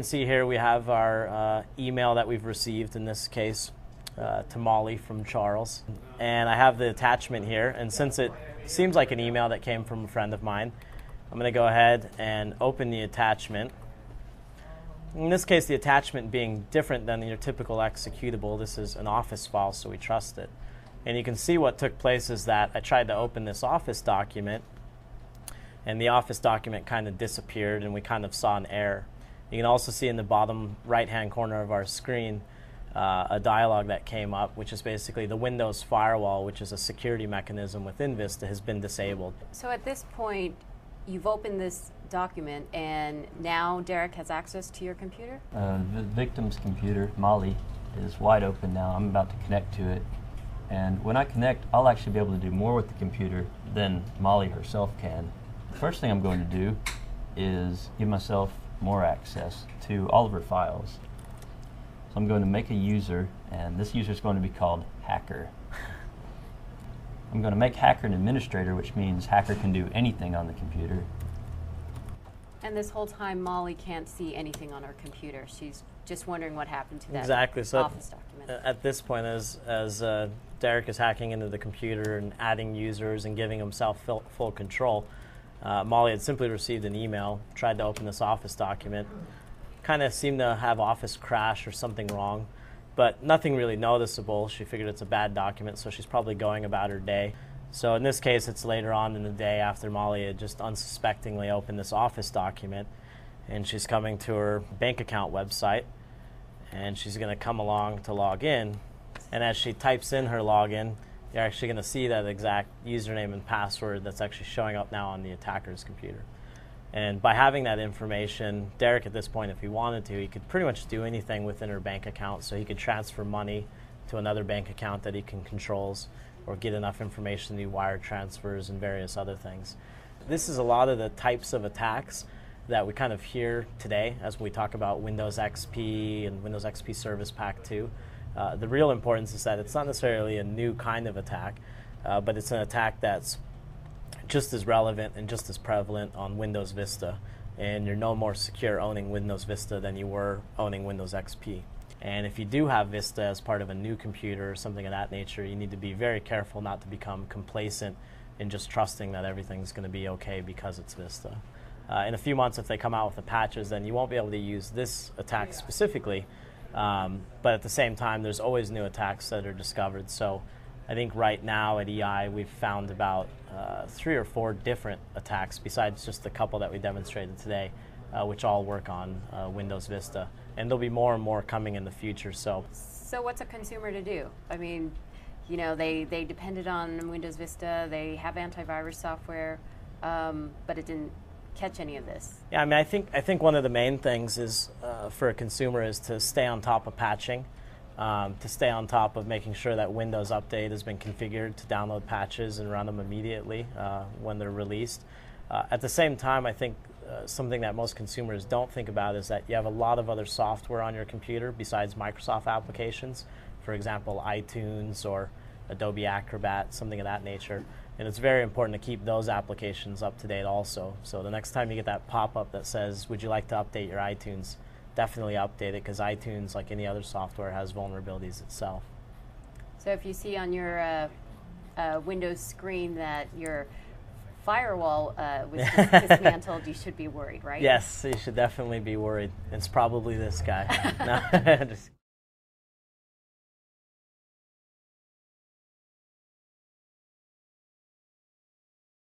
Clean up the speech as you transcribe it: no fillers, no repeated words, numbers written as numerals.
see here we have our email that we've received, in this case to Molly from Charles. And I have the attachment here, and since it seems like an email that came from a friend of mine, I'm going to go ahead and open the attachment. In this case, the attachment being different than your typical executable, this is an Office file, so we trust it. And you can see what took place is that I tried to open this Office document, and the Office document kind of disappeared, and we kind of saw an error. You can also see in the bottom right-hand corner of our screen a dialog that came up, which is basically the Windows firewall, which is a security mechanism within Vista, has been disabled. So at this point, you've opened this document, and now Derek has access to your computer? The victim's computer, Molly, is wide open now. I'm about to connect to it. And when I connect, I'll actually be able to do more with the computer than Molly herself can. The first thing I'm going to do is give myself more access to all of her files. So I'm going to make a user, and this user is going to be called Hacker. I'm going to make Hacker an administrator, which means Hacker can do anything on the computer. And this whole time, Molly can't see anything on her computer. She's just wondering what happened to that Exactly. So Office document. At this point, as Derek is hacking into the computer and adding users and giving himself full control, Molly had simply received an email, tried to open this Office document, kind of seemed to have Office crash or something wrong, but nothing really noticeable. She figured it's a bad document, so she's probably going about her day. So in this case, it's later on in the day after Molly had just unsuspectingly opened this Office document, and she's coming to her bank account website, and she's going to come along to log in. And as she types in her login, you're actually going to see that exact username and password that's actually showing up now on the attacker's computer. And by having that information, Derek at this point, if he wanted to, he could pretty much do anything within her bank account. So he could transfer money to another bank account that he can controls, or get enough information to do wire transfers and various other things. This is a lot of the types of attacks that we kind of hear today as we talk about Windows XP and Windows XP Service Pack 2. The real importance is that it's not necessarily a new kind of attack, but it's an attack that's just as relevant and just as prevalent on Windows Vista. And you're no more secure owning Windows Vista than you were owning Windows XP. And if you do have Vista as part of a new computer or something of that nature, you need to be very careful not to become complacent in just trusting that everything's going to be okay because it's Vista. In a few months, if they come out with the patches, then you won't be able to use this attack specifically. But at the same time, there's always new attacks that are discovered. So I think right now at EI, we've found about 3 or 4 different attacks besides just the couple that we demonstrated today, which all work on Windows Vista. And there'll be more and more coming in the future. So what's a consumer to do? I mean, you know, they depended on Windows Vista, they have antivirus software, but it didn't catch any of this. Yeah, I mean, I think one of the main things is for a consumer is to stay on top of patching, to stay on top of making sure that Windows Update has been configured to download patches and run them immediately when they're released. At the same time, I think something that most consumers don't think about is that you have a lot of other software on your computer besides Microsoft applications. For example, iTunes or Adobe Acrobat, something of that nature. And it's very important to keep those applications up to date also. So the next time you get that pop-up that says, would you like to update your iTunes, definitely update it, because iTunes, like any other software, has vulnerabilities itself. So if you see on your Windows screen that your firewall was dismantled, you should be worried, right? Yes, you should definitely be worried. It's probably this guy. No, just